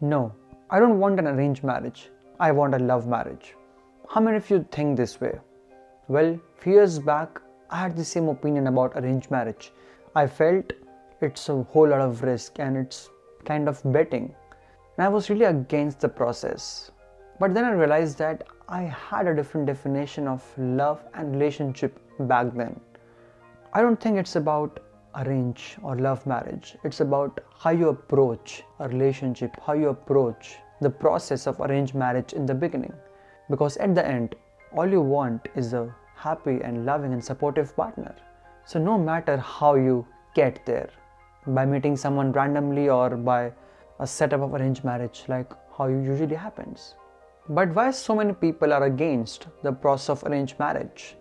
No, I don't want an arranged marriage. I want a love marriage. How many of you think this way? Well, few years back, I had the same opinion about arranged marriage. I felt it's a whole lot of risk and it's kind of betting. And I was really against the process. But then I realized that I had a different definition of love and relationship back then. I don't think it's about arrange or love marriage. It's about how you approach a relationship, how you approach the process of arranged marriage in the beginning. Because at the end, all you want is a happy and loving and supportive partner. So no matter how you get there, by meeting someone randomly or by a setup of arranged marriage like how it usually happens. But why so many people are against the process of arranged marriage?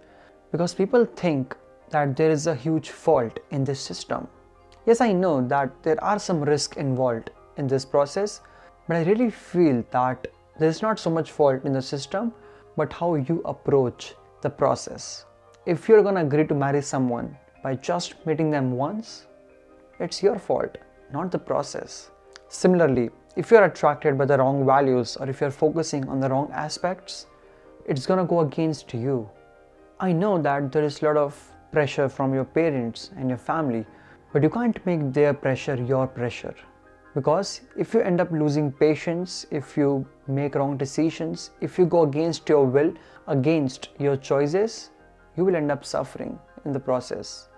Because people think that there is a huge fault in this system. Yes, I know that there are some risks involved in this process, but I really feel that there is not so much fault in the system, but how you approach the process. If you're gonna agree to marry someone by just meeting them once, it's your fault, not the process. Similarly, if you're attracted by the wrong values or if you're focusing on the wrong aspects, it's gonna go against you. I know that there is a lot of pressure from your parents and your family, but you can't make their pressure your pressure. Because if you end up losing patience, if you make wrong decisions, if you go against your will, against your choices, you will end up suffering in the process.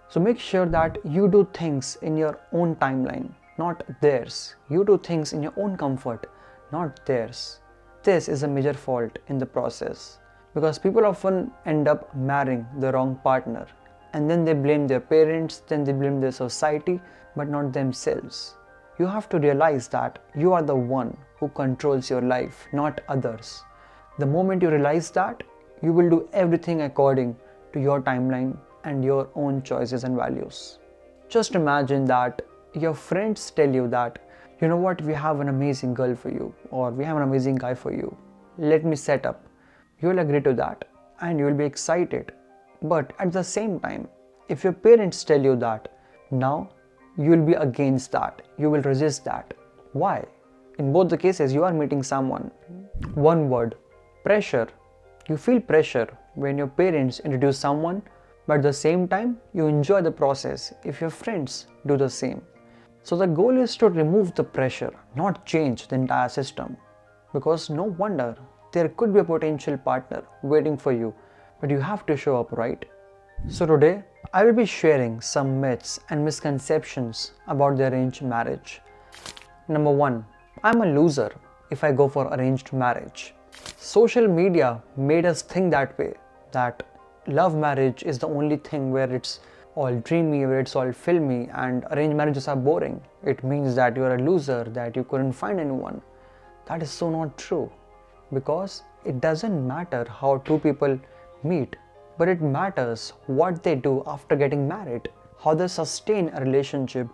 So make sure that you do things in your own timeline, not theirs. You do things in your own comfort, not theirs. This is a major fault in the process. Because people often end up marrying the wrong partner and then they blame their parents, then they blame their society, but not themselves. You have to realize that you are the one who controls your life, not others. The moment you realize that, you will do everything according to your timeline and your own choices and values. Just imagine that your friends tell you that, you know what, we have an amazing girl for you, or we have an amazing guy for you. Let me set up. You will agree to that and you will be excited. But at the same time, if your parents tell you that, now you will be against that. You will resist that. Why? In both the cases, you are meeting someone. One word, pressure. You feel pressure when your parents introduce someone, but at the same time, you enjoy the process if your friends do the same. So the goal is to remove the pressure, not change the entire system. Because no wonder there could be a potential partner waiting for you, but you have to show up, right? So today, I will be sharing some myths and misconceptions about the arranged marriage. Number 1. I'm a loser if I go for arranged marriage. Social media made us think that way, that love marriage is the only thing where it's all dreamy, where it's all filmy, and arranged marriages are boring. It means that you are a loser, that you couldn't find anyone. That is so not true. Because it doesn't matter how two people meet, but it matters what they do after getting married, how they sustain a relationship,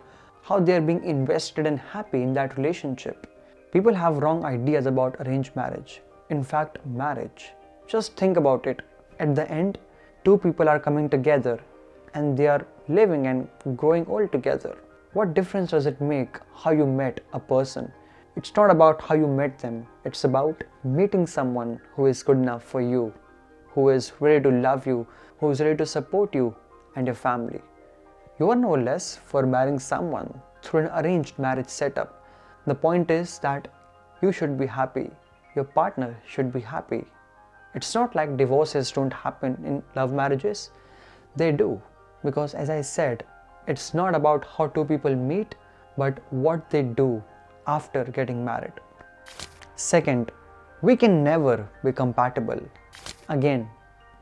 how they are being invested and happy in that relationship. People have wrong ideas about arranged marriage. In fact, marriage. Just think about it. At the end, two people are coming together and they are living and growing old together. What difference does it make how you met a person? It's not about how you met them. It's about meeting someone who is good enough for you, who is ready to love you, who is ready to support you and your family. You are no less for marrying someone through an arranged marriage setup. The point is that you should be happy. Your partner should be happy. It's not like divorces don't happen in love marriages. They do. Because as I said, it's not about how two people meet, but what they do after getting married. Second, we can never be compatible. Again,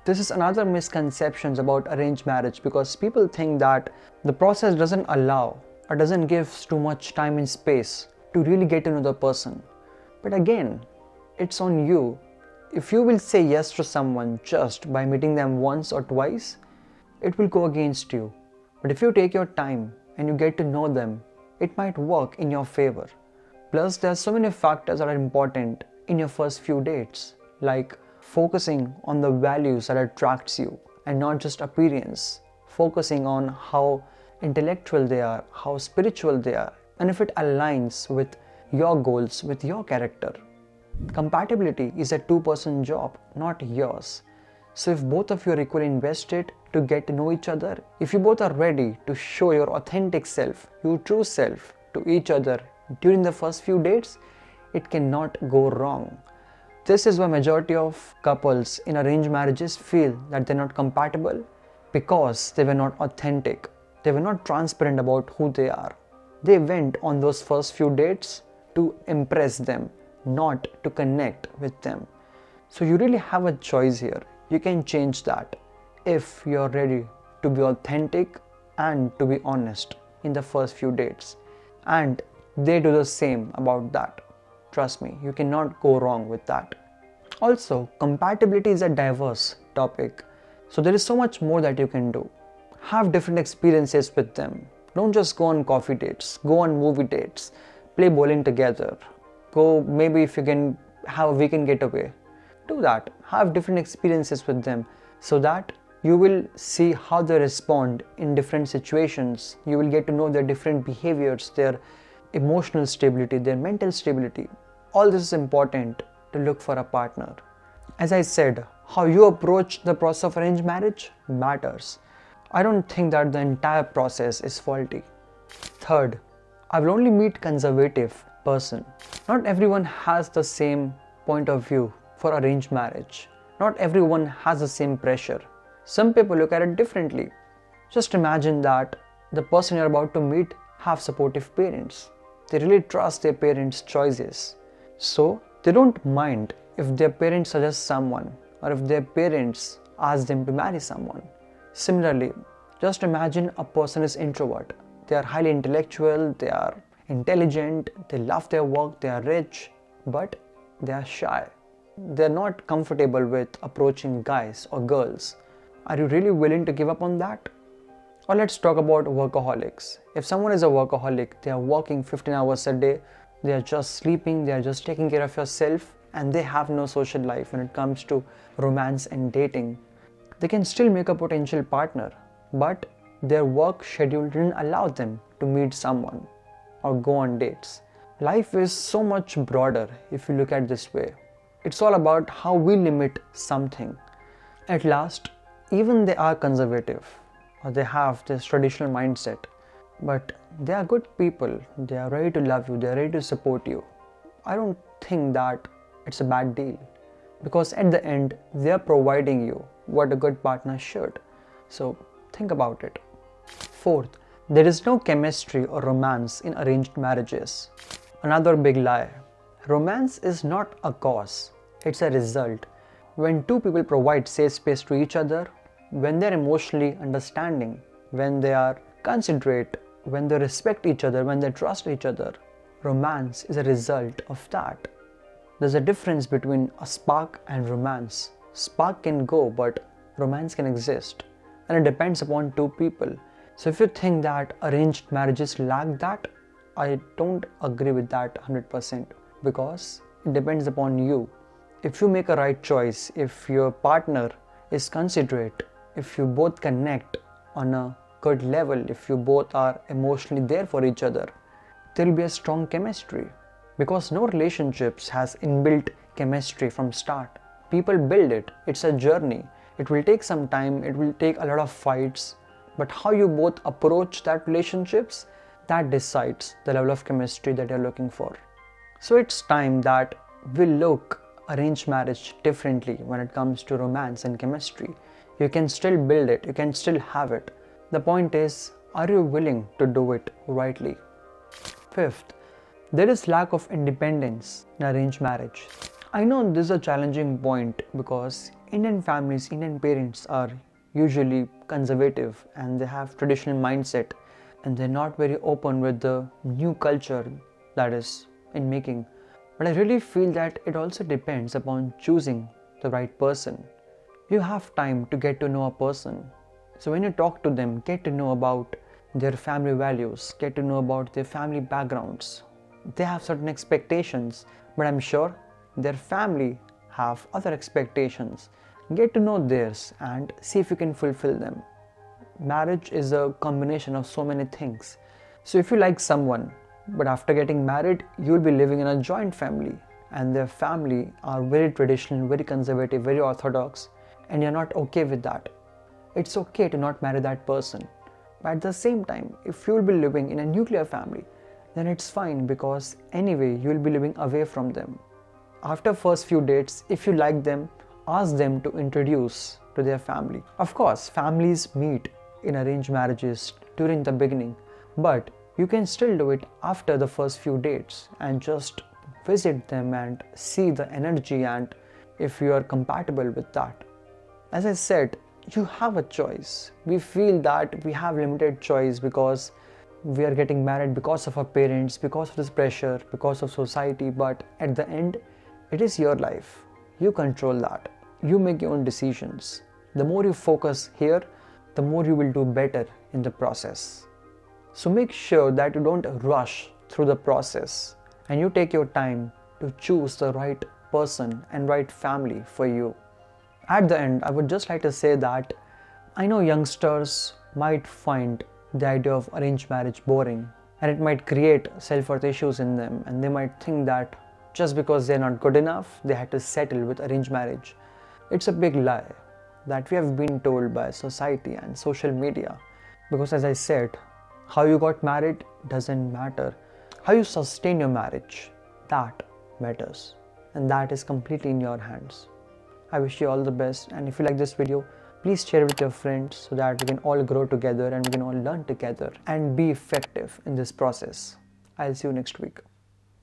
this is another misconception about arranged marriage because people think that the process doesn't allow or doesn't give too much time and space to really get to know the person. But again, it's on you. If you will say yes to someone just by meeting them once or twice, it will go against you. But if you take your time and you get to know them, it might work in your favor. Plus, there are so many factors that are important in your first few dates, like focusing on the values that attracts you and not just appearance, focusing on how intellectual they are, how spiritual they are, and if it aligns with your goals with your character. Compatibility is a two-person job, not yours. So if both of you are equally invested to get to know each other, if you both are ready to show your authentic self, your true self to each other during the first few dates, it cannot go wrong. This is why majority of couples in arranged marriages feel that they're not compatible because they were not authentic. They were not transparent about who they are. They went on those first few dates to impress them, not to connect with them. So you really have a choice here. You can change that if you're ready to be authentic and to be honest in the first few dates. And they do the same about that. Trust me, you cannot go wrong with that. Also, compatibility is a diverse topic. So there is so much more that you can do. Have different experiences with them. Don't just go on coffee dates, go on movie dates, play bowling together. Go, maybe if you can have a weekend getaway, do that. Have different experiences with them so that you will see how they respond in different situations. You will get to know their different behaviors, their emotional stability, their mental stability. All this is important to look for a partner. As I said, how you approach the process of arranged marriage matters. I don't think that the entire process is faulty. Third, I will only meet conservative person. Not everyone has the same point of view for arranged marriage. Not everyone has the same pressure. Some people look at it differently. Just imagine that the person you're about to meet have supportive parents. They really trust their parents' choices. So they don't mind if their parents suggest someone or if their parents ask them to marry someone. Similarly, just imagine a person is introvert. They are highly intellectual, they are intelligent, they love their work, they are rich, but they are shy. They are not comfortable with approaching guys or girls. Are you really willing to give up on that? Or let's talk about workaholics. If someone is a workaholic, they are working 15 hours a day, they are just sleeping, they are just taking care of yourself, and they have no social life when it comes to romance and dating. They can still make a potential partner, but their work schedule didn't allow them to meet someone or go on dates. Life is so much broader if you look at this way. It's all about how we limit something. At last, even they are conservative or they have this traditional mindset, but they are good people. They are ready to love you, they are ready to support you. I don't think that it's a bad deal because at the end, they are providing you what a good partner should. So think about it. Fourth, there is no chemistry or romance in arranged marriages. Another big lie. Romance is not a cause, it's a result. When two people provide safe space to each other, when they're emotionally understanding, when they are considerate, when they respect each other, when they trust each other, romance is a result of that. There's a difference between a spark and romance. Spark can go, but romance can exist. And it depends upon two people. So if you think that arranged marriages lack that, I don't agree with that 100% because it depends upon you. If you make a right choice, if your partner is considerate, if you both connect on a good level, if you both are emotionally there for each other, there will be a strong chemistry because no relationships has inbuilt chemistry from start. People build it. It's a journey. It will take some time. It will take a lot of fights. But how you both approach that relationships, that decides the level of chemistry that you're looking for. So it's time that we look arranged marriage differently when it comes to romance and chemistry. You can still build it. You can still have it. The point is, are you willing to do it rightly? Fifth, there is lack of independence in arranged marriage. I know this is a challenging point because Indian families, Indian parents are usually conservative and they have traditional mindset and they're not very open with the new culture that is in making. But I really feel that it also depends upon choosing the right person. You have time to get to know a person. So when you talk to them, get to know about their family values, get to know about their family backgrounds. They have certain expectations, but I'm sure their family have other expectations. Get to know theirs and see if you can fulfill them. Marriage is a combination of so many things. So if you like someone, But after getting married, you'll be living in a joint family, and their family are very traditional, very conservative, very orthodox, and you're not okay with that. It's okay to not marry that person. But at the same time, if you'll be living in a nuclear family, then it's fine because anyway you'll be living away from them. After first few dates, if you like them, ask them to introduce to their family. Of course, families meet in arranged marriages during the beginning, but you can still do it after the first few dates and just visit them and see the energy and if you are compatible with that. As I said, you have a choice. We feel that we have limited choice because we are getting married because of our parents, because of this pressure, because of society, but at the end, it is your life. You control that. You make your own decisions. The more you focus here, the more you will do better in the process. So make sure that you don't rush through the process and you take your time to choose the right person and right family for you. At the end, I would just like to say that I know youngsters might find the idea of arranged marriage boring, and it might create self-worth issues in them, and they might think that just because they're not good enough, they had to settle with arranged marriage. It's a big lie that we have been told by society and social media. Because as I said, how you got married doesn't matter. How you sustain your marriage, that matters. And that is completely in your hands. I wish you all the best, and if you like this video, please share it with your friends so that we can all grow together and we can all learn together and be effective in this process. I'll see you next week.